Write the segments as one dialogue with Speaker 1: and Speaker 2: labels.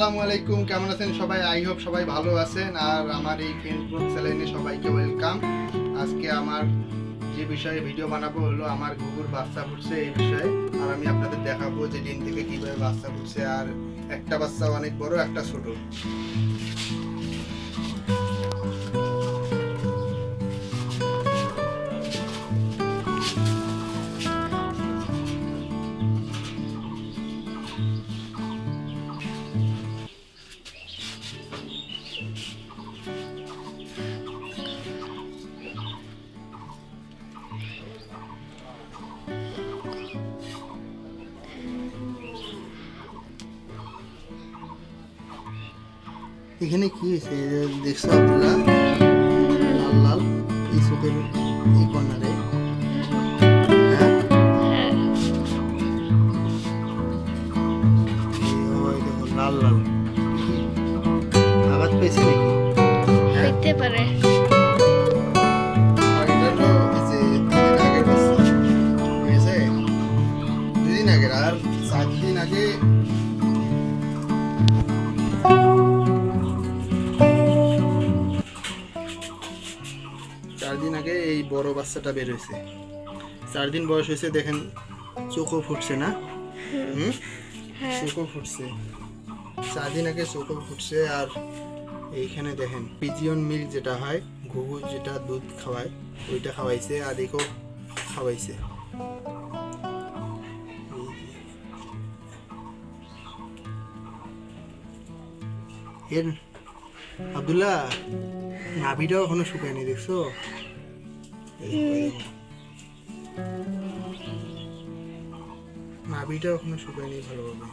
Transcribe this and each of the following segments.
Speaker 1: আসসালামু আলাইকুম, কেমন আছেন সবাই? আই হোপ সবাই ভালো আছেন। আর আমার এই ফেসবুক চ্যানেলে সবাইকে ওয়েলকাম। আজকে আমার যে বিষয়ে ভিডিও বানাবো হলো আমার ঘুঘুর বাচ্চা ফুটছে এই বিষয়ে। আর আমি আপনাদের দেখাবো যে ডিম থেকে কিভাবে বাচ্চা ফুটছে। আর একটা বাচ্চা অনেক বড়, একটা ছোট। এখানে কি হয়েছে দেখছো আব্দুল্লাহ? লাল লাল এই চোখের এই কর্নারে। লাল লাল আঘাত পেয়েছে নাকি?
Speaker 2: হইতে পারে।
Speaker 1: দুদিন আগে আর 7 দিন আগে এই বড় বাচ্চাটা বের হয়েছে। 4 দিন বয়স হয়েছে। দেখেন চোখও ফুটছে না? চোখও ফুটছে। 4 দিন আগে চোখও ফুটছে। আর এইখানে দেখেন পিজিয়ন মিল্ক যেটা হয়, ঘুঘু যেটা দুধ খাওয়ায়, ওইটা খাওয়াইছে। আর একেও খাওয়াইছে। এর আব্দুল্লাহ নাভিটাও এখনো শুকায়নি, দেখছো? নাভিটাও এখনো শুকায়নি ভালোভাবে।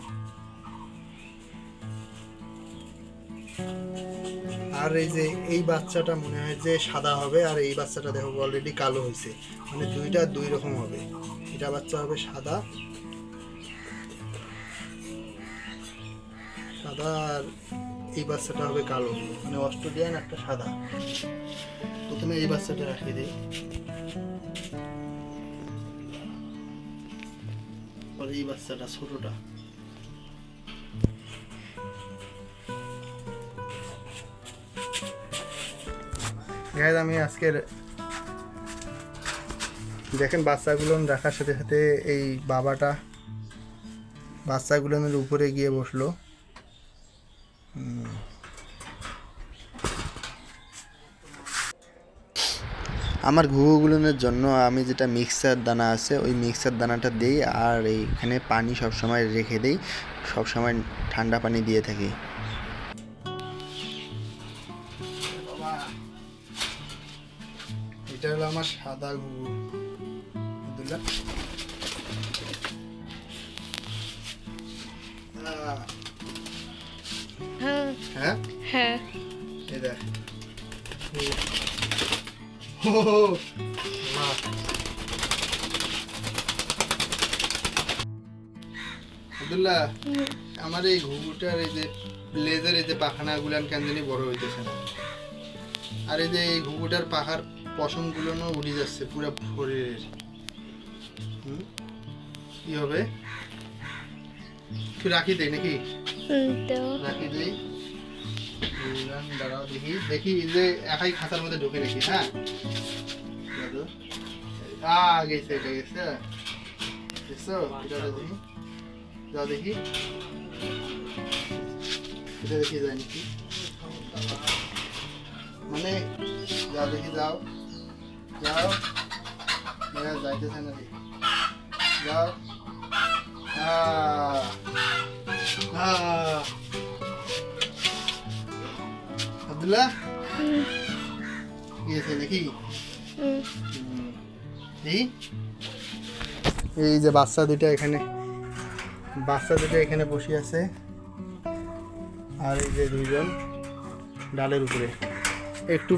Speaker 1: আর এই যে এই বাচ্চাটা মনে হয় যে সাদা হবে, আর এই বাচ্চাটা দেখো অলরেডি কালো হয়েছে। মানে দুইটা দুই রকম হবে। এটা বাচ্চা হবে সাদা সাদা, আর এই বাচ্চাটা হবে কালো। মানে অস্ট্রেলিয়ান একটা সাদা। প্রথমে এই বাচ্চাটা রাখি দিই, পরে এই বাচ্চাটা ছোটটা। গাইস, আমি আজকের দেখেন বাচ্চাগুলো রাখার সাথে সাথে এই বাবাটা বাচ্চাগুলোর উপরে গিয়ে বসলো। আমার ঘুঘুগুলোর জন্য আমি যেটা মিক্সার দানা আছে ওই মিক্সার দানাটা দিই। আর এইখানে পানি সবসময় রেখে দিই, সবসময় ঠান্ডা পানি দিয়ে থাকি। এটা হলো আমার সাদা ঘুঘু। হ্যাঁ
Speaker 2: হ্যাঁ,
Speaker 1: এটা আব্দুল্লাহ, আমার এই ঘুঘুটার এই যে লেজের এই যে পাখানা গুলান কেন জানি বড় হইতেছে না। আর এই যে এই ঘুঘুটার পাখার পশম গুলো উড়ে যাচ্ছে পুরো শরীরের। কি হবে? তুই রাখি দেই নাকি? রাখি দেই। দাঁড়াও দেখি দেখি যে একাই খাঁচার মধ্যে ঢুকে নাকি। হ্যাঁ, গেছে এটা গেছে। দেখছো? এটা দেখি, যাও দেখি, এটা দেখি যায় নাকি। মানে যাও দেখি, যাও যাও, যাইতেছে না, যাও। আব্দুল্লাহ গিয়েছে নাকি? এই যে বাচ্চা দুটা এখানে বসে আছে। আর এই যে দুইজন ডালের উপরে। একটু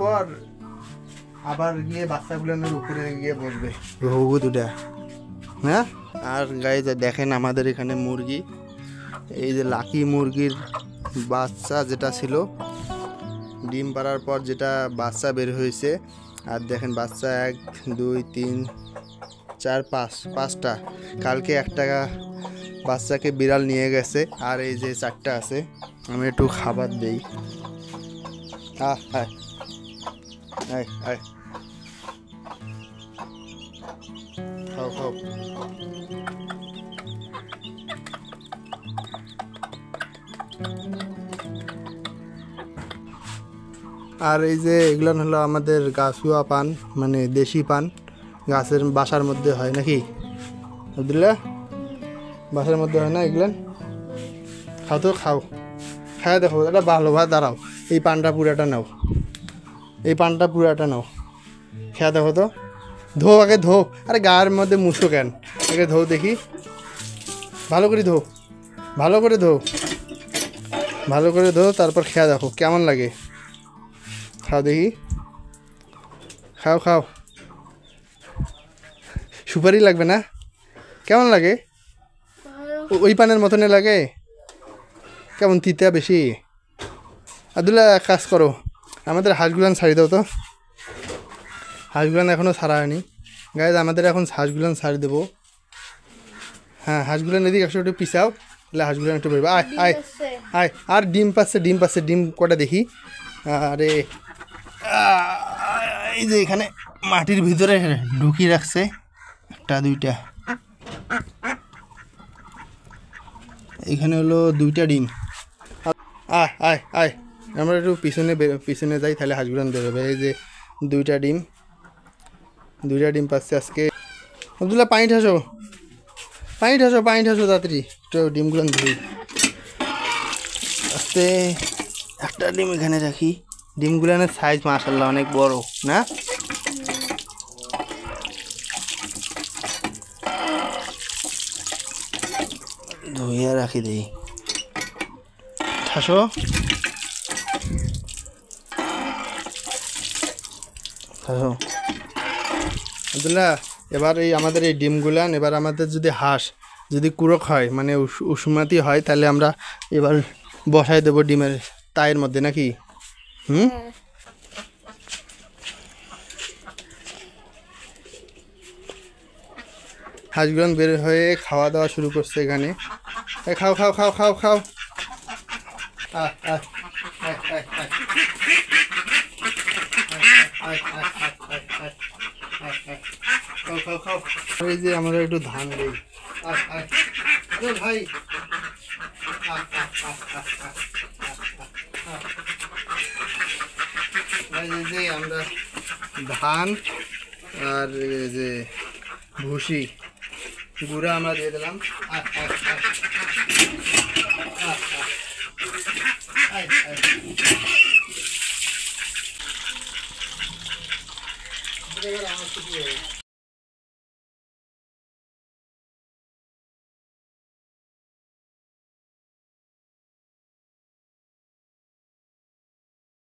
Speaker 1: পর আবার গিয়ে বাচ্চাগুলোর উপরে গিয়ে বসবে ঘুঘু দুটা। হ্যাঁ, আর গাইস দেখেন আমাদের এখানে মুরগি, এই যে লাকি মুরগির বাচ্চা যেটা ছিল, ডিম পাড়ার পর যেটা বাচ্চা বের হয়েছে। আর দেখেন বাচ্চা 1 2 3 4 5 5টা। কালকে একটা বাচ্চাকে বিড়াল নিয়ে গেছে, আর এই যে 4টা আছে। আমি একটু খাবার দেই। আয় আয় আয় আয়, খাও খাও। আর এই যে এগুলো হলো আমাদের গাছুয়া পান, মানে দেশি পান, গাছের বাসার মধ্যে হয় নাকি আব্দুল্লাহ? বাসার মধ্যে হয় না এগুলো? খাও তো, খাও, খায় দেখো। এটা ভালো ভাই, দাঁড়াও, এই পানটা পুরাটা নাও, এই পানটা পুরাটা নাও, খেয়া দেখো তো। ধো আগে, ধো। আরে গায়ের মধ্যে মুছো কেন? আগে ধো দেখি, ভালো করে ধো, ভালো করে ধো, ভালো করে ধো, তারপর খেয়া দেখো কেমন লাগে। খাও দেখি, খাও খাও। সুপারি লাগবে না? কেমন লাগে? ওই পানের মতনে লাগে? কেমন তিতা বেশি? আব্দুল্লাহ এক কাজ করো, আমাদের হাঁসগুলান ছাড়ি দাও তো। হাঁসগুলান এখনও ছাড়া হয়নি গাইজ, আমাদের এখন হাঁসগুলান ছাড়ি দেবো। হ্যাঁ, হাঁসগুলান এদিকে একটু পিছাও, তাহলে হাঁসগুলান একটু বেরোবে। আয় আয় আয়। আর ডিম পাচ্ছে, ডিম পাচ্ছে, ডিম কটা দেখি। আরে এই যে এখানে মাটির ভিতরে ঢুকিয়ে রাখছে 1টা 2টা, এখানে হলো 2টা ডিম। আয় আয় আয়, আমরা একটু পিছনে যাই, তাহলে হাঁসগুলান বেরোবে। এই যে 2টা ডিম, 2টা ডিম পাচ্ছে আজকে। আব্দুল্লাহ পানি ঠাসো, পানি ঠাসো, পানি ঠাসো তাড়াতাড়ি, একটু ডিমগুলান ধুই আস্তে। 1টা ডিম এখানে রাখি। ডিমগুলানের সাইজ মাশাআল্লাহ অনেক বড় না? ধুইয়া রাখি দেই, ঠাসো ঠাসো। আব্দুল্লাহ, এবার এই আমাদের এই ডিমগুলান, এবার আমাদের যদি হাঁস যদি কুরক হয়, মানে উষুমাতি হয়, তাহলে আমরা এবার বসাই দেবো ডিমের তাইয়ের মধ্যে নাকি? হাঁসগুলো বের হয়ে খাওয়া দাওয়া শুরু করছে এখানে। খাও খাও খাও খাও খাও। এই যে আমরা একটু ধান দিই ভাই। আমরা ধান আর যে ভুসি গুঁড়া আমরা দিয়ে দিলাম।